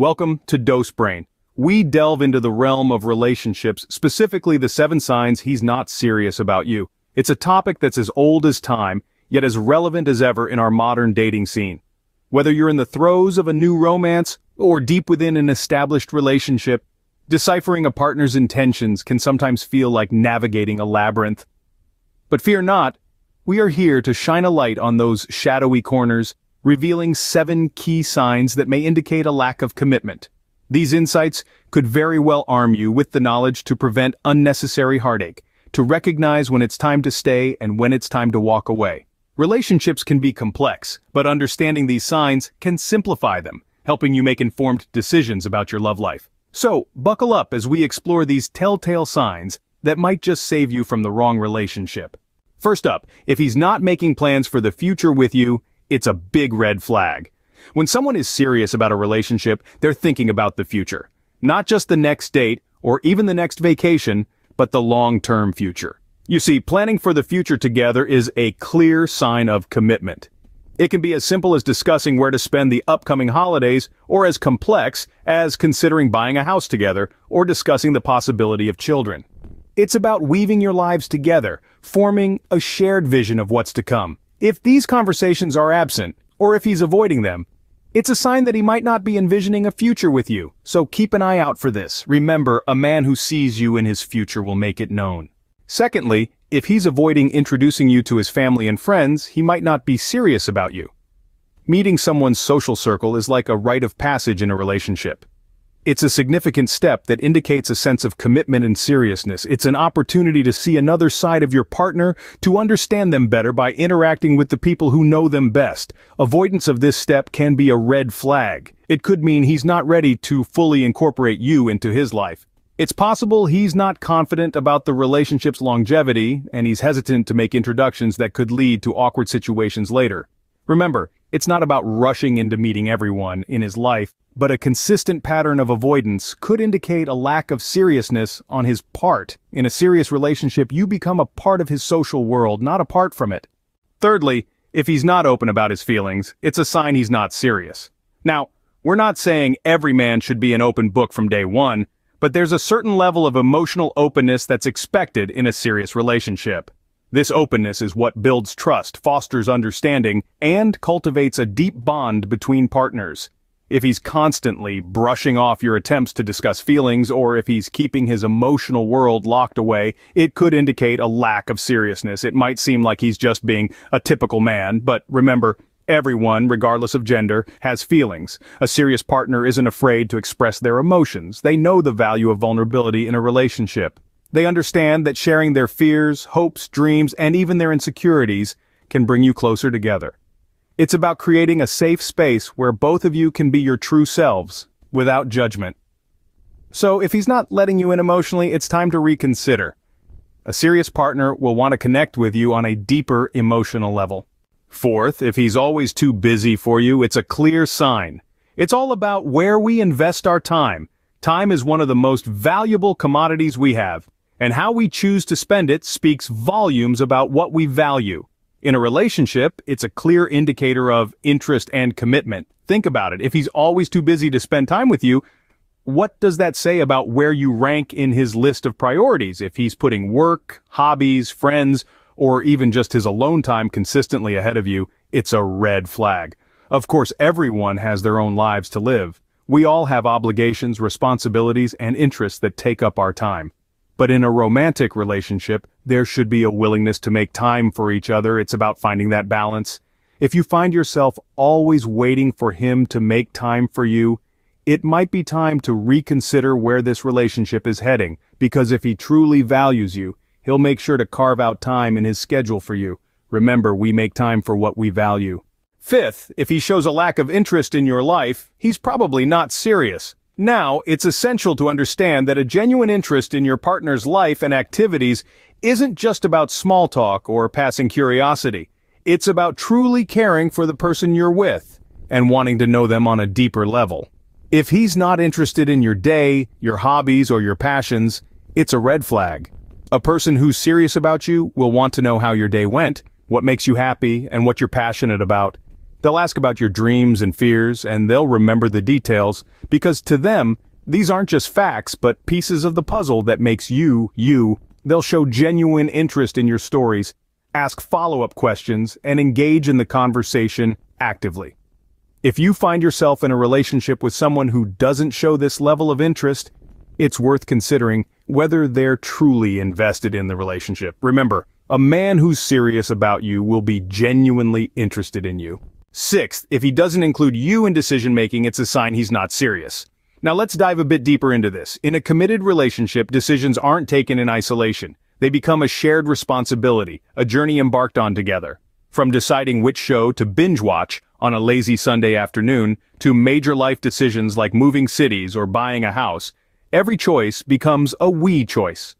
Welcome to Dose Brain. We delve into the realm of relationships, specifically the 7 signs he's not serious about you. It's a topic that's as old as time, yet as relevant as ever in our modern dating scene. Whether you're in the throes of a new romance or deep within an established relationship, deciphering a partner's intentions can sometimes feel like navigating a labyrinth. But fear not, we are here to shine a light on those shadowy corners, revealing 7 key signs that may indicate a lack of commitment. These insights could very well arm you with the knowledge to prevent unnecessary heartache, to recognize when it's time to stay and when it's time to walk away. Relationships can be complex, but understanding these signs can simplify them, helping you make informed decisions about your love life. So, buckle up as we explore these telltale signs that might just save you from the wrong relationship. First up, if he's not making plans for the future with you, it's a big red flag. When someone is serious about a relationship, they're thinking about the future. Not just the next date, or even the next vacation, but the long-term future. You see, planning for the future together is a clear sign of commitment. It can be as simple as discussing where to spend the upcoming holidays, or as complex as considering buying a house together, or discussing the possibility of children. It's about weaving your lives together, forming a shared vision of what's to come. If these conversations are absent, or if he's avoiding them, it's a sign that he might not be envisioning a future with you, so keep an eye out for this. Remember, a man who sees you in his future will make it known. Secondly, if he's avoiding introducing you to his family and friends, he might not be serious about you. Meeting someone's social circle is like a rite of passage in a relationship. It's a significant step that indicates a sense of commitment and seriousness. It's an opportunity to see another side of your partner, to understand them better by interacting with the people who know them best. Avoidance of this step can be a red flag. It could mean he's not ready to fully incorporate you into his life. It's possible he's not confident about the relationship's longevity, and he's hesitant to make introductions that could lead to awkward situations later. Remember, it's not about rushing into meeting everyone in his life, but a consistent pattern of avoidance could indicate a lack of seriousness on his part. In a serious relationship, you become a part of his social world, not apart from it. Thirdly, if he's not open about his feelings, it's a sign he's not serious. Now, we're not saying every man should be an open book from day one, but there's a certain level of emotional openness that's expected in a serious relationship. This openness is what builds trust, fosters understanding, and cultivates a deep bond between partners. If he's constantly brushing off your attempts to discuss feelings, or if he's keeping his emotional world locked away, it could indicate a lack of seriousness. It might seem like he's just being a typical man, but remember, everyone, regardless of gender, has feelings. A serious partner isn't afraid to express their emotions. They know the value of vulnerability in a relationship. They understand that sharing their fears, hopes, dreams, and even their insecurities can bring you closer together. It's about creating a safe space where both of you can be your true selves, without judgment. So if he's not letting you in emotionally, it's time to reconsider. A serious partner will want to connect with you on a deeper emotional level. Fourth, if he's always too busy for you, it's a clear sign. It's all about where we invest our time. Time is one of the most valuable commodities we have, and how we choose to spend it speaks volumes about what we value. In a relationship, it's a clear indicator of interest and commitment. Think about it. If he's always too busy to spend time with you, what does that say about where you rank in his list of priorities? If he's putting work, hobbies, friends, or even just his alone time consistently ahead of you, it's a red flag. Of course, everyone has their own lives to live. We all have obligations, responsibilities, and interests that take up our time. But in a romantic relationship, there should be a willingness to make time for each other. It's about finding that balance. If you find yourself always waiting for him to make time for you, it might be time to reconsider where this relationship is heading, because if he truly values you, he'll make sure to carve out time in his schedule for you. Remember, we make time for what we value. Fifth, if he shows a lack of interest in your life, he's probably not serious. Now, it's essential to understand that a genuine interest in your partner's life and activities isn't just about small talk or passing curiosity. It's about truly caring for the person you're with and wanting to know them on a deeper level. If he's not interested in your day, your hobbies, or your passions, it's a red flag. A person who's serious about you will want to know how your day went, what makes you happy, and what you're passionate about. They'll ask about your dreams and fears, and they'll remember the details, because to them, these aren't just facts, but pieces of the puzzle that makes you, you. They'll show genuine interest in your stories, ask follow-up questions, and engage in the conversation actively. If you find yourself in a relationship with someone who doesn't show this level of interest, it's worth considering whether they're truly invested in the relationship. Remember, a man who's serious about you will be genuinely interested in you. Sixth, if he doesn't include you in decision-making, it's a sign he's not serious. Now let's dive a bit deeper into this. In a committed relationship, decisions aren't taken in isolation. They become a shared responsibility, a journey embarked on together. From deciding which show to binge watch on a lazy Sunday afternoon, to major life decisions like moving cities or buying a house, every choice becomes a we choice.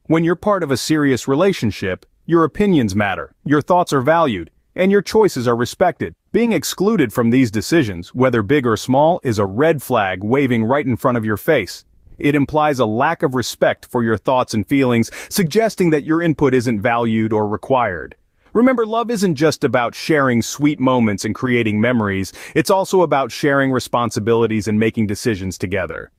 When you're part of a serious relationship, your opinions matter, your thoughts are valued, and your choices are respected. Being excluded from these decisions, whether big or small, is a red flag waving right in front of your face. It implies a lack of respect for your thoughts and feelings, suggesting that your input isn't valued or required. Remember, love isn't just about sharing sweet moments and creating memories, it's also about sharing responsibilities and making decisions together.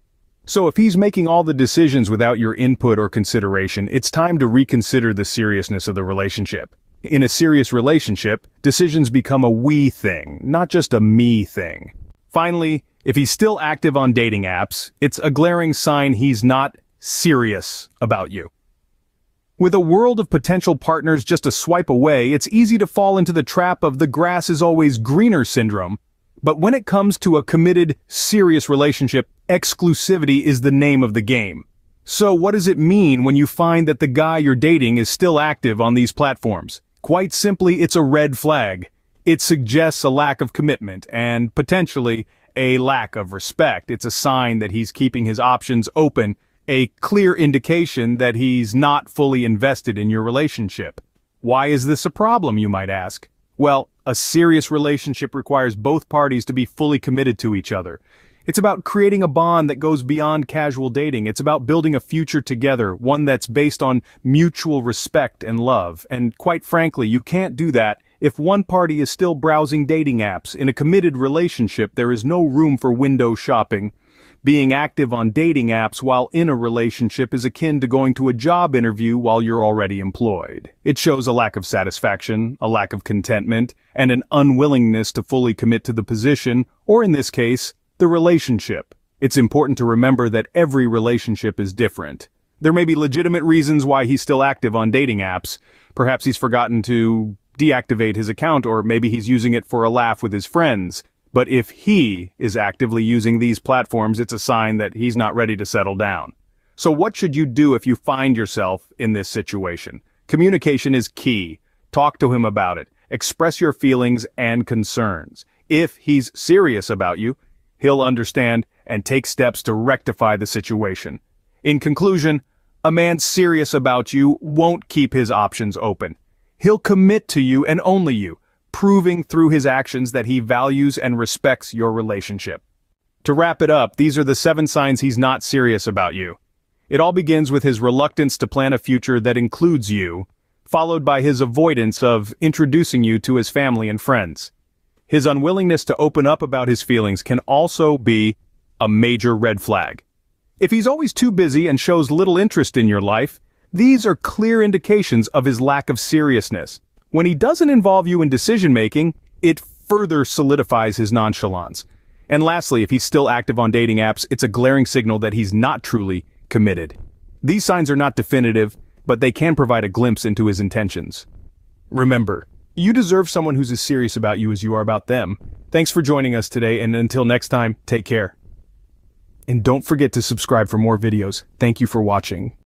So if he's making all the decisions without your input or consideration, it's time to reconsider the seriousness of the relationship. In a serious relationship, decisions become a we thing, not just a me thing. Finally, if he's still active on dating apps, it's a glaring sign he's not serious about you. With a world of potential partners just a swipe away, it's easy to fall into the trap of the grass is always greener syndrome. But when it comes to a committed, serious relationship, exclusivity is the name of the game. So what does it mean when you find that the guy you're dating is still active on these platforms? Quite simply, it's a red flag. It suggests a lack of commitment and, potentially, a lack of respect. It's a sign that he's keeping his options open, a clear indication that he's not fully invested in your relationship. Why is this a problem, you might ask? Well, a serious relationship requires both parties to be fully committed to each other. It's about creating a bond that goes beyond casual dating. It's about building a future together, one that's based on mutual respect and love. And quite frankly, you can't do that if one party is still browsing dating apps. In a committed relationship, there is no room for window shopping. Being active on dating apps while in a relationship is akin to going to a job interview while you're already employed. It shows a lack of satisfaction, a lack of contentment, and an unwillingness to fully commit to the position, or in this case, the relationship. It's important to remember that every relationship is different. There may be legitimate reasons why he's still active on dating apps. Perhaps he's forgotten to deactivate his account, or maybe he's using it for a laugh with his friends. But if he is actively using these platforms, it's a sign that he's not ready to settle down. So what should you do if you find yourself in this situation? Communication is key. Talk to him about it. Express your feelings and concerns. If he's serious about you, he'll understand and take steps to rectify the situation. In conclusion, a man serious about you won't keep his options open. He'll commit to you and only you, proving through his actions that he values and respects your relationship. To wrap it up, these are the 7 signs he's not serious about you. It all begins with his reluctance to plan a future that includes you, followed by his avoidance of introducing you to his family and friends. His unwillingness to open up about his feelings can also be a major red flag. If he's always too busy and shows little interest in your life, these are clear indications of his lack of seriousness. When he doesn't involve you in decision-making, it further solidifies his nonchalance. And lastly, if he's still active on dating apps, it's a glaring signal that he's not truly committed. These signs are not definitive, but they can provide a glimpse into his intentions. Remember, you deserve someone who's as serious about you as you are about them. Thanks for joining us today, and until next time, take care. And don't forget to subscribe for more videos. Thank you for watching.